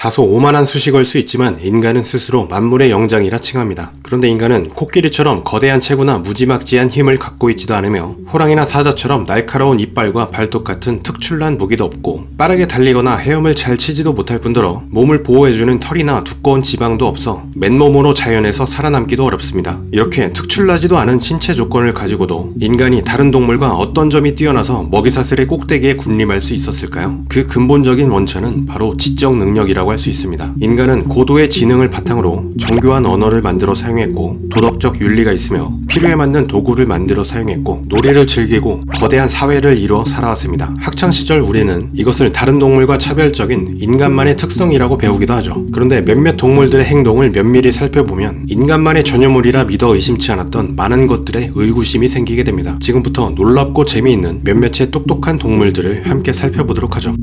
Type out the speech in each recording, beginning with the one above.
다소 오만한 수식어일 수 있지만 인간은 스스로 만물의 영장이라 칭합니다. 그런데 인간은 코끼리처럼 거대한 체구나 무지막지한 힘을 갖고 있지도 않으며 호랑이나 사자처럼 날카로운 이빨과 발톱 같은 특출난 무기도 없고 빠르게 달리거나 헤엄을 잘 치지도 못할 뿐더러 몸을 보호해주는 털이나 두꺼운 지방도 없어 맨몸으로 자연에서 살아남기도 어렵습니다. 이렇게 특출나지도 않은 신체 조건을 가지고도 인간이 다른 동물과 어떤 점이 뛰어나서 먹이사슬의 꼭대기에 군림할 수 있었을까요? 그 근본적인 원천은 바로 지적 능력이라고 할 수 있습니다. 인간은 고도의 지능을 바탕으로 정교한 언어를 만들어 사용했고 도덕적 윤리가 있으며 필요에 맞는 도구를 만들어 사용했고 놀이를 즐기고 거대한 사회를 이루어 살아왔습니다. 학창시절 우리는 이것을 다른 동물과 차별적인 인간만의 특성이라고 배우기도 하죠. 그런데 몇몇 동물들의 행동을 면밀히 살펴보면 인간만의 전유물이라 믿어 의심치 않았던 많은 것들에 의구심이 생기게 됩니다. 지금부터 놀랍고 재미있는 몇몇의 똑똑한 동물들을 함께 살펴보도록 하죠.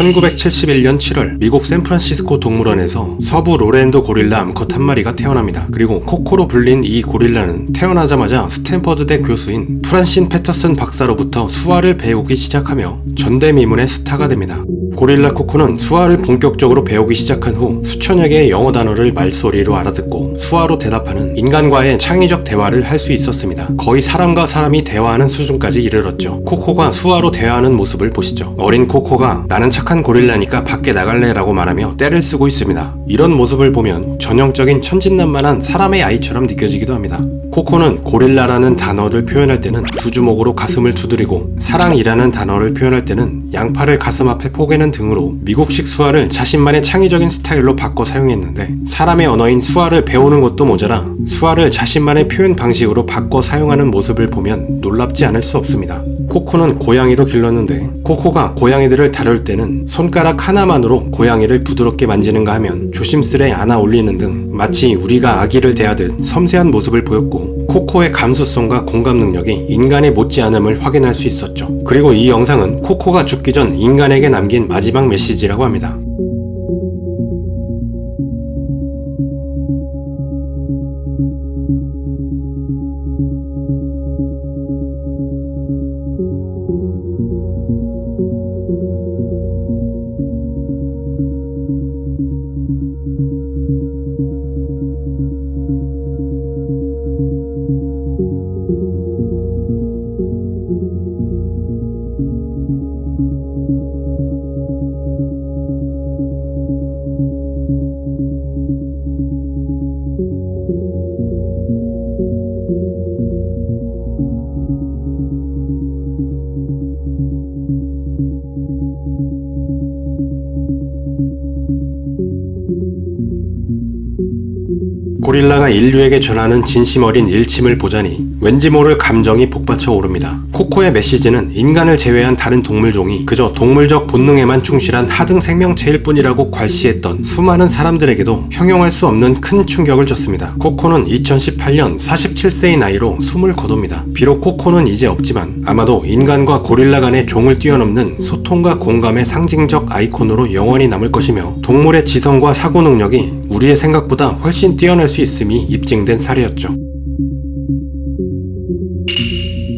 1971년 7월 미국 샌프란시스코 동물원에서 서부 로랜드 고릴라 암컷 한 마리가 태어납니다. 그리고 코코로 불린 이 고릴라는 태어나자마자 스탠퍼드대 교수인 프란신 패터슨 박사로부터 수화를 배우기 시작하며 전대미문의 스타가 됩니다. 고릴라 코코는 수화를 본격적으로 배우기 시작한 후 수천여 개의 영어 단어를 말소리로 알아듣고 수화로 대답하는 인간과의 창의적 대화를 할 수 있었습니다. 거의 사람과 사람이 대화하는 수준까지 이르렀죠. 코코가 수화로 대화하는 모습을 보시죠. 어린 코코가 나는 착한 고릴라니까 밖에 나갈래 라고 말하며 떼를 쓰고 있습니다. 이런 모습을 보면 전형적인 천진난만한 사람의 아이처럼 느껴지기도 합니다. 코코는 고릴라라는 단어를 표현할 때는 두 주먹으로 가슴을 두드리고 사랑이라는 단어를 표현할 때는 양팔을 가슴 앞에 포개는 등으로 미국식 수화를 자신만의 창의적인 스타일로 바꿔 사용했는데 사람의 언어인 수화를 배우는 것도 모자라 수화를 자신만의 표현 방식으로 바꿔 사용하는 모습을 보면 놀랍지 않을 수 없습니다. 코코는 고양이도 길렀는데 코코가 고양이들을 다룰 때는 손가락 하나만으로 고양이를 부드럽게 만지는가 하면 조심스레 안아 올리는 등 마치 우리가 아기를 대하듯 섬세한 모습을 보였고 코코의 감수성과 공감 능력이 인간에 못지않음을 확인할 수 있었죠. 그리고 이 영상은 코코가 죽기 전 인간에게 남긴 마지막 메시지라고 합니다. 고릴라가 인류에게 전하는 진심 어린 일침을 보자니 왠지 모를 감정이 복받쳐 오릅니다. 코코의 메시지는 인간을 제외한 다른 동물종이 그저 동물적 본능에만 충실한 하등 생명체일 뿐이라고 괄시했던 수많은 사람들에게도 형용할 수 없는 큰 충격을 줬습니다. 코코는 2018년 47세의 나이로 숨을 거둡니다. 비록 코코는 이제 없지만 아마도 인간과 고릴라 간의 종을 뛰어넘는 소통과 공감의 상징적 아이콘으로 영원히 남을 것이며 동물의 지성과 사고 능력이 우리의 생각보다 훨씬 뛰어날 수 있음이 입증된 사례였죠.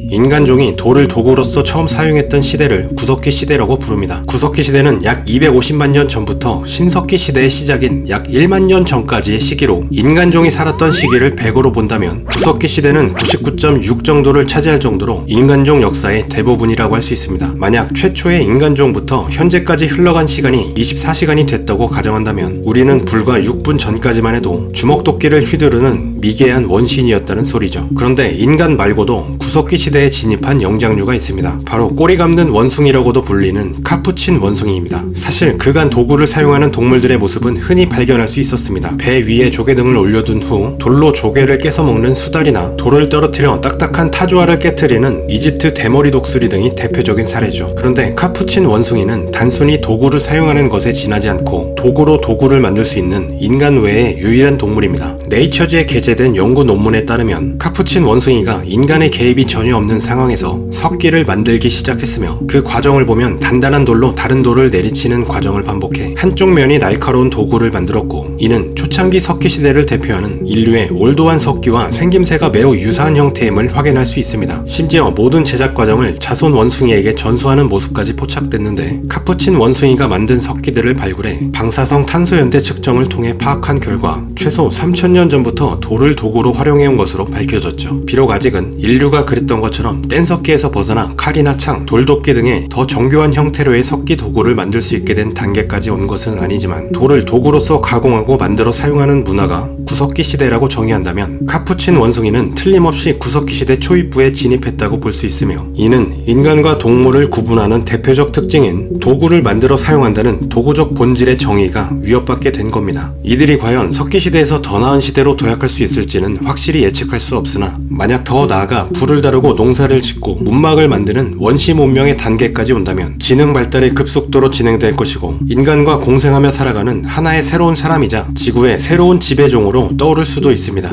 인간종이 돌을 도구로서 처음 사용했던 시대를 구석기 시대라고 부릅니다. 구석기 시대는 약 250만 년 전부터 신석기 시대의 시작인 약 1만 년 전까지의 시기로 인간종이 살았던 시기를 100으로 본다면 구석기 시대는 99.6 정도를 차지할 정도로 인간종 역사의 대부분이라고 할 수 있습니다. 만약 최초의 인간종부터 현재까지 흘러간 시간이 24시간이 됐다고 가정한다면 우리는 불과 6분 전까지만 해도 주먹도끼를 휘두르는 미개한 원신이었다는 소리죠. 그런데 인간 말고도 구석기 시대에 진입한 영장류가 있습니다. 바로 꼬리 감는 원숭이라고도 불리는 카푸친 원숭이입니다. 사실 그간 도구를 사용하는 동물들의 모습은 흔히 발견할 수 있었습니다. 배 위에 조개 등을 올려둔 후 돌로 조개를 깨서 먹는 수달이나 돌을 떨어뜨려 딱딱한 타조알을 깨트리는 이집트 대머리 독수리 등이 대표적인 사례죠. 그런데 카푸친 원숭이는 단순히 도구를 사용하는 것에 지나지 않고 도구로 도구를 만들 수 있는 인간 외의 유일한 동물입니다. 네이처즈에 게재된 연구 논문에 따르면 카푸친 원숭이가 인간의 개입이 전혀 없는 상황에서 석기를 만들기 시작했으며 그 과정을 보면 단단한 돌로 다른 돌을 내리치는 과정을 반복해 한쪽 면이 날카로운 도구를 만들었고, 이는 초창기 석기 시대를 대표하는 인류의 올드한 석기와 생김새가 매우 유사한 형태임을 확인할 수 있습니다. 심지어 모든 제작 과정을 자손 원숭이에게 전수하는 모습까지 포착됐는데, 카푸친 원숭이가 만든 석기들을 발굴해 방사성 탄소연대 측정을 통해 파악한 결과 최소 3000년 전부터 돌을 도구로 활용해온 것으로 밝혀졌죠. 비록 아직은 인류가 그랬던 것처럼 뗀석기에서 벗어나 칼이나 창, 돌도끼 등의 더 정교한 형태로의 석기 도구를 만들 수 있게 된 단계까지 온 것은 아니지만, 돌을 도구로서 가공하고 만들어 사용하는 문화가 구석기 시대라고 정의한다면 카푸친 원숭이는 틀림없이 구석기 시대 초입부에 진입했다고 볼 수 있으며, 이는 인간과 동물을 구분하는 대표적 특징인 도구를 만들어 사용한다는 도구적 본질의 정의가 위협받게 된 겁니다. 이들이 과연 석기 시대에서 더 나은 시대로 도약할 수 있을지는 확실히 예측할 수 없으나, 만약 더 나아가 불을 다루고 농사를 짓고 문막을 만드는 원시 문명의 단계까지 온다면 지능 발달이 급속도로 진행될 것이고, 인간과 공생하며 살아가는 하나의 새로운 사람이자 지구의 새로운 지배종으로 떠오를 수도 있습니다.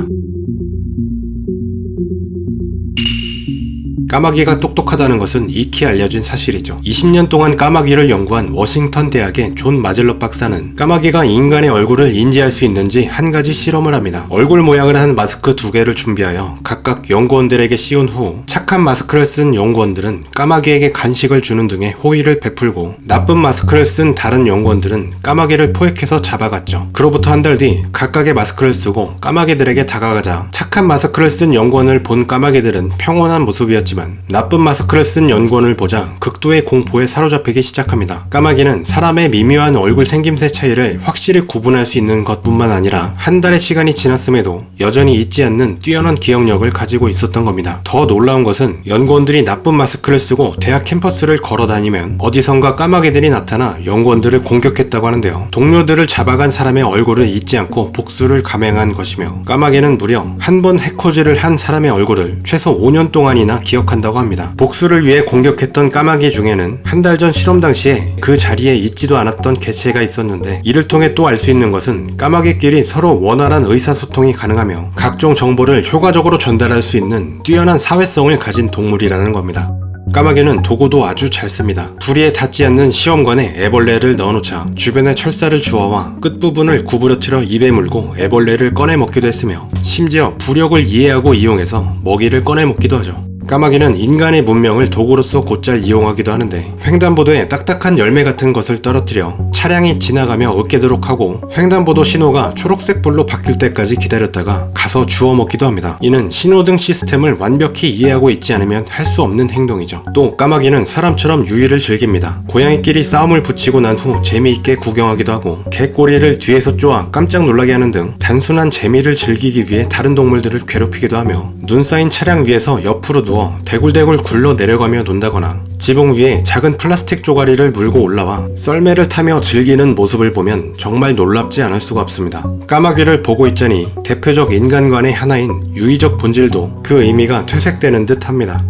까마귀가 똑똑하다는 것은 익히 알려진 사실이죠. 20년 동안 까마귀를 연구한 워싱턴 대학의 존 마즐럿 박사는 까마귀가 인간의 얼굴을 인지할 수 있는지 한 가지 실험을 합니다. 얼굴 모양을 한 마스크 2개를 준비하여 각각 연구원들에게 씌운 후, 착한 마스크를 쓴 연구원들은 까마귀에게 간식을 주는 등의 호의를 베풀고, 나쁜 마스크를 쓴 다른 연구원들은 까마귀를 포획해서 잡아갔죠. 그로부터 한 달 뒤 각각의 마스크를 쓰고 까마귀들에게 다가가자 착한 마스크를 쓴 연구원을 본 까마귀들은 평온한 모습이었지만, 나쁜 마스크를 쓴 연구원을 보자 극도의 공포에 사로잡히기 시작합니다. 까마귀는 사람의 미묘한 얼굴 생김새 차이를 확실히 구분할 수 있는 것뿐만 아니라 한 달의 시간이 지났음에도 여전히 잊지 않는 뛰어난 기억력을 가지고 있었던 겁니다. 더 놀라운 것은 연구원들이 나쁜 마스크를 쓰고 대학 캠퍼스를 걸어다니면 어디선가 까마귀들이 나타나 연구원들을 공격했다고 하는데요. 동료들을 잡아간 사람의 얼굴을 잊지 않고 복수를 감행한 것이며, 까마귀는 무려 한 번 해코지를 한 사람의 얼굴을 최소 5년 동안이나 기억한다고 합니다. 복수를 위해 공격했던 까마귀 중에는 한 달 전 실험 당시에 그 자리에 있지도 않았던 개체가 있었는데, 이를 통해 또 알 수 있는 것은 까마귀끼리 서로 원활한 의사소통이 가능하며 각종 정보를 효과적으로 전달할 수 있는 뛰어난 사회성을 가진 동물이라는 겁니다. 까마귀는 도구도 아주 잘 씁니다. 부리에 닿지 않는 시험관에 애벌레를 넣어놓자 주변에 철사를 주워와 끝부분을 구부러뜨려 입에 물고 애벌레를 꺼내 먹기도 했으며, 심지어 부력을 이해하고 이용해서 먹이를 꺼내 먹기도 하죠. 까마귀는 인간의 문명을 도구로서 곧잘 이용하기도 하는데, 횡단보도에 딱딱한 열매 같은 것을 떨어뜨려 차량이 지나가며 으깨도록 하고, 횡단보도 신호가 초록색 불로 바뀔 때까지 기다렸다가 가서 주워 먹기도 합니다. 이는 신호등 시스템을 완벽히 이해하고 있지 않으면 할 수 없는 행동이죠. 또 까마귀는 사람처럼 유의를 즐깁니다. 고양이끼리 싸움을 붙이고 난 후 재미있게 구경하기도 하고, 개꼬리를 뒤에서 쪼아 깜짝 놀라게 하는 등 단순한 재미를 즐기기 위해 다른 동물들을 괴롭히기도 하며, 눈 쌓인 차량 위에서 옆으로 누워 대굴대굴 굴러 내려가며 논다거나, 지붕 위에 작은 플라스틱 쪼가리를 물고 올라와 썰매를 타며 즐기는 모습을 보면 정말 놀랍지 않을 수가 없습니다. 까마귀를 보고 있자니 대표적 인간관의 하나인 유의적 본질도 그 의미가 퇴색되는 듯 합니다.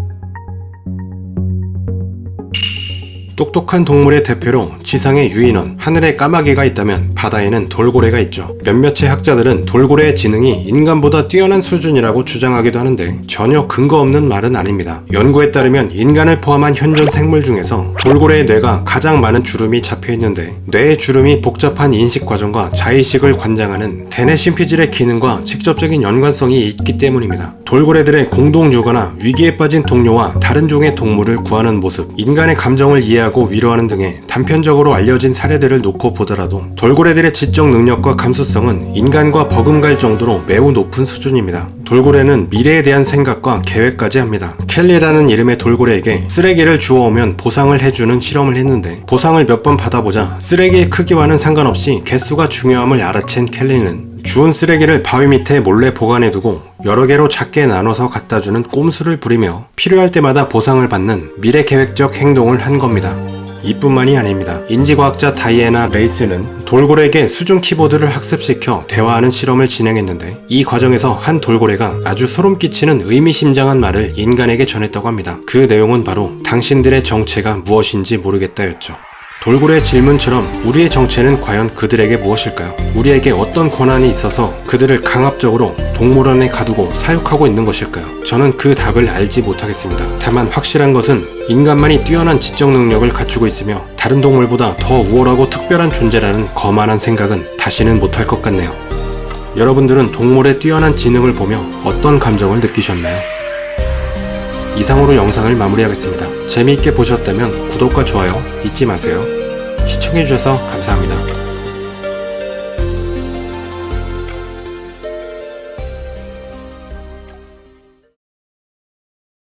똑똑한 동물의 대표로 지상에 유인원, 하늘에 까마귀가 있다면 바다에는 돌고래가 있죠. 몇몇의 학자들은 돌고래의 지능이 인간보다 뛰어난 수준이라고 주장하기도 하는데 전혀 근거 없는 말은 아닙니다. 연구에 따르면 인간을 포함한 현존 생물 중에서 돌고래의 뇌가 가장 많은 주름이 잡혀 있는데, 뇌의 주름이 복잡한 인식 과정과 자의식을 관장하는 대뇌 심피질의 기능과 직접적인 연관성이 있기 때문입니다. 돌고래들의 공동 육아나 위기에 빠진 동료와 다른 종의 동물을 구하는 모습, 인간의 감정을 이해하고 위로하는 등의 단편적으로 알려진 사례들을 놓고 보더라도 돌고래들의 지적 능력과 감수성은 인간과 버금갈 정도로 매우 높은 수준입니다. 돌고래는 미래에 대한 생각과 계획까지 합니다. 켈리라는 이름의 돌고래에게 쓰레기를 주워오면 보상을 해주는 실험을 했는데, 보상을 몇 번 받아보자 쓰레기의 크기와는 상관없이 개수가 중요함을 알아챈 켈리는 주운 쓰레기를 바위 밑에 몰래 보관해두고 여러 개로 작게 나눠서 갖다주는 꼼수를 부리며 필요할 때마다 보상을 받는 미래계획적 행동을 한 겁니다. 이뿐만이 아닙니다. 인지과학자 다이애나 레이스는 돌고래에게 수중 키보드를 학습시켜 대화하는 실험을 진행했는데, 이 과정에서 한 돌고래가 아주 소름 끼치는 의미심장한 말을 인간에게 전했다고 합니다. 그 내용은 바로 당신들의 정체가 무엇인지 모르겠다였죠. 돌고래의 질문처럼 우리의 정체는 과연 그들에게 무엇일까요? 우리에게 어떤 권한이 있어서 그들을 강압적으로 동물원에 가두고 사육하고 있는 것일까요? 저는 그 답을 알지 못하겠습니다. 다만 확실한 것은 인간만이 뛰어난 지적 능력을 갖추고 있으며 다른 동물보다 더 우월하고 특별한 존재라는 거만한 생각은 다시는 못할 것 같네요. 여러분들은 동물의 뛰어난 지능을 보며 어떤 감정을 느끼셨나요? 이상으로 영상을 마무리하겠습니다. 재미있게 보셨다면 구독과 좋아요 잊지 마세요. 시청해주셔서 감사합니다.